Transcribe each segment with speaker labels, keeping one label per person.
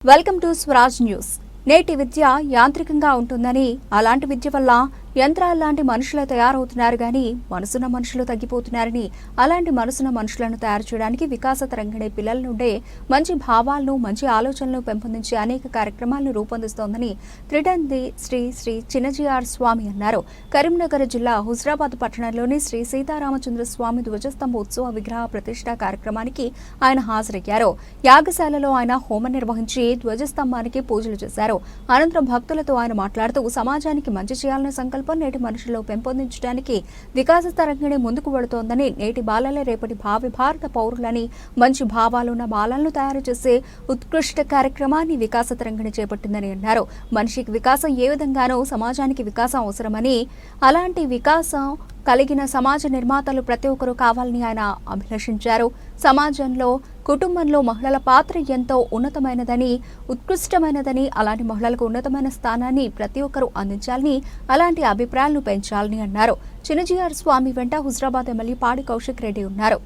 Speaker 1: Welcome to Swaraj news. నేటి విద్య యాంత్రికంగా ఉంటుందని, అలాంటి విద్య వల్ల యంత్రాల్లాంటి మనుషులు తయారవుతున్నారు గాని మనసున్న మనుషులు తగ్గిపోతున్నారని, అలాంటి మనసున్న మనుషులను తయారు చేయడానికి వికాస తరంగిణి పిల్లల నుండే మంచి భావాలను, మంచి ఆలోచనలు పెంపొందించి అనేక కార్యక్రమాలను రూపొందిస్తోందని త్రిటంది శ్రీ శ్రీ చిన్నజీఆర్ స్వామి అన్నారు. కరీంనగర్ జిల్లా హుజరాబాద్ పట్టణంలోని శ్రీ సీతారామచంద్ర స్వామి ధ్వజస్తంభ ఉత్సవ విగ్రహ ప్రతిష్ఠా కార్యక్రమానికి ఆయన హాజరయ్యారు. యాగశాలలో ఆయన హోమం నిర్వహించి ధ్వజస్తంభానికి పూజలు చేశారు. అనంతరం భక్తులతో ఆయన మాట్లాడుతూ సమాజానికి మంచి చేయాలనే సంకల్పం నేటి మనుషుల్లో పెంపొందించడానికి వికాస తరంగిణి ముందుకు వెళుతోందని, నేటి బాలలే రేపటి భావి భారత పౌరులని, మంచి భావాలున్న బాలలను తయారు చేసే ఉత్కృష్ట కార్యక్రమాన్ని వికాస తరంగిణి చేపట్టిందని అన్నారు. మనిషికి వికాసం ఏ విధంగానో సమాజానికి వికాసం అవసరమని, అలాంటి వికాసం కలిగిన సమాజ నిర్మాతలు ప్రతి ఒక్కరూ కావాలని ఆయన అభిలషించారు. సమాజంలో, కుటుంబంలో మహిళల పాత్ర ఎంతో ఉన్నతమైనదని, ఉత్కృష్టమైనదని, అలాంటి మహిళలకు ఉన్నతమైన స్థానాన్ని ప్రతి ఒక్కరూ అందించాలని, అలాంటి అభిప్రాయాలను పెంచాలని అన్నారు. చిన్నజీఆర్ స్వామి వెంట హుజరాబాద్ ఎమ్మెల్యే పాడి కౌశిక్ రెడ్డి ఉన్నారు.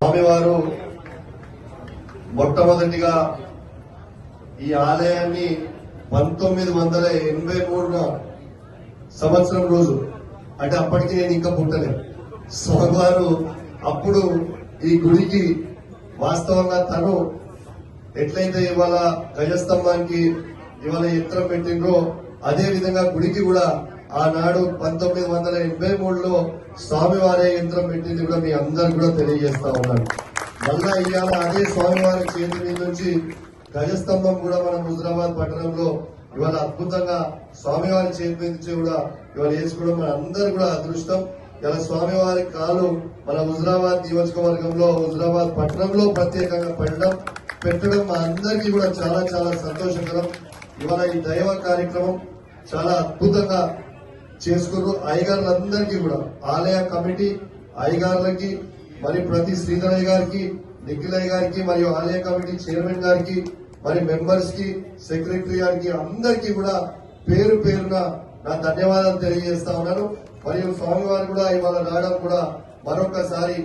Speaker 2: మొట్టమొదటిగా ఈ ఆలయాన్ని 1983 సంవత్సరం రోజు, అంటే అప్పటికి నేను ఇంకా పుట్టలేదు, స్వామివారు అప్పుడు ఈ గుడికి వాస్తవంగా తను ఎట్లయితే ఇవాళ గజస్తంభానికి ఇవాళ యంత్రం పెట్టిండ్రో అదే విధంగా గుడికి కూడా ఆనాడు 1983లో స్వామివారే యంత్రం పెట్టింది కూడా మీ అందరు కూడా తెలియజేస్తా ఉన్నాను. మళ్ళా ఇవాళ అదే స్వామివారి చేతి మీద నుంచి గజస్తంభం కూడా మనం హుజరాబాద్ పట్టణంలో ఇవాళ అద్భుతంగా స్వామివారి చేతి మీద నుంచి కూడా ఇవాళ వేసుకోవడం మన అందరు కూడా అదృష్టం. ఇలా స్వామివారి కాలు మన హుజరాబాద్ నియోజకవర్గంలో, హుజరాబాద్ పట్టణంలో ప్రత్యేకంగా పెట్టడం మా అందరికీ కూడా చాలా చాలా సంతోషకరం. ఇవాళ ఈ దైవ కార్యక్రమం చాలా అద్భుతంగా చేసుకున్నారు. అయ్యగారులందరికీ కూడా, ఆలయ కమిటీ అయ్యగారులకి, మరి ప్రతి శ్రీధరయ్య గారికి, నిఖిలయ్య గారికి, మరియు ఆలయ కమిటీ చైర్మన్ గారికి, మరి మెంబర్స్ కి, సెక్రటరీ గారికి, అందరికీ కూడా పేరు పేరున నా ధన్యవాదాలు తెలియజేస్తా ఉన్నాను. మరియు స్వామివారి కూడా ఇవాళ రావడం కూడా మరొకసారి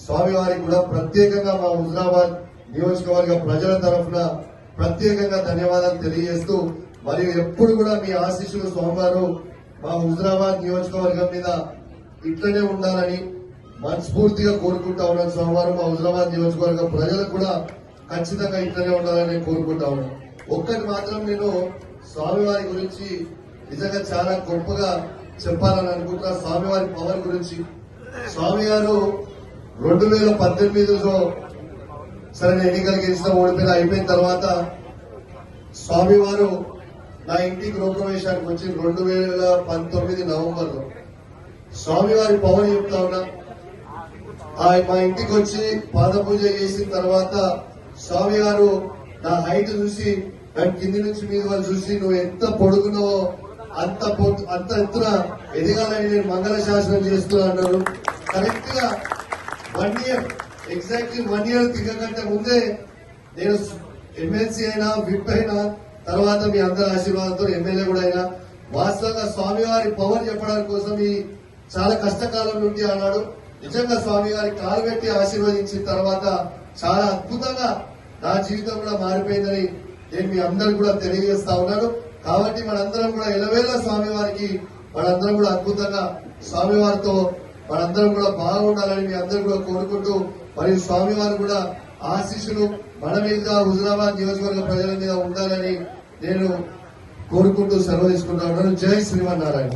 Speaker 2: స్వామివారికి కూడా ప్రత్యేకంగా మా హుజరాబాద్ నియోజకవర్గ ప్రజల తరఫున ప్రత్యేకంగా ధన్యవాదాలు తెలియజేస్తూ, మరియు ఎప్పుడు కూడా మీ ఆశీస్సులు స్వామివారు మా హుజరాబాద్ నియోజకవర్గం మీద ఇట్లనే ఉండాలని మనస్ఫూర్తిగా కోరుకుంటా ఉన్నాను. స్వామివారు మా హుజరాబాద్ నియోజకవర్గ ప్రజలకు కూడా ఖచ్చితంగా ఇట్లనే ఉండాలని కోరుకుంటా ఉన్నాను. ఒక్కటి మాత్రం నేను స్వామివారి గురించి నిజంగా చాలా గొప్పగా చెప్పాలని అనుకుంటున్నా. స్వామివారి పవర్ గురించి, స్వామి గారు 2018లో సరే ఎన్నికలు గెలిచిన ఓడిపోయిన అయిపోయిన తర్వాత స్వామివారు నా ఇంటి గృహప్రవేశానికి వచ్చి 2019 నవంబర్లో స్వామివారి పవర్ చెప్తా ఉన్నా. మా ఇంటికి వచ్చి పాద పూజ చేసిన తర్వాత స్వామి గారు నా హైట్ చూసి, దాని కింది నుంచి మీద వాళ్ళు చూసి, నువ్వు ఎంత పొడుగున్నావో అంత ఎత్తున ఎదగాలని నేను మంగళ శాసనం చేస్తున్నా అన్నారు. కరెక్ట్ గా 1 year, ఎగ్జాక్ట్లీ 1 year తిరగకంటే ముందే నేను ఎమ్మెల్సీ అయినా, విప్ అయినా, తర్వాత మీ అందరి ఆశీర్వాదంతో ఎమ్మెల్యే కూడా అయినా. వాస్తవంగా స్వామివారి పవర్ చెప్పడానికి కోసం ఈ చాలా కష్టకాలం నుండి అన్నాడు. నిజంగా స్వామి గారి కాలు పెట్టి ఆశీర్వదించిన తర్వాత చాలా అద్భుతంగా నా జీవితం కూడా మారిపోయిందని నేను మీ అందరూ కూడా తెలియజేస్తా ఉన్నాను. కాబట్టి మనందరం కూడా ఎలవేళ స్వామి వారికి మనందరం కూడా అద్భుతంగా స్వామివారితో మనందరం కూడా బాగుండాలని మీ అందరూ కూడా కోరుకుంటూ, మరియు స్వామివారు కూడా ఆశీస్సులు మన మీద, హుజరాబాద్ నియోజకవర్గ ప్రజల మీద ఉండాలని నేను కోరుకుంటూ సెలవు తీసుకుంటా ఉన్నాను. జై శ్రీమన్నారాయణ.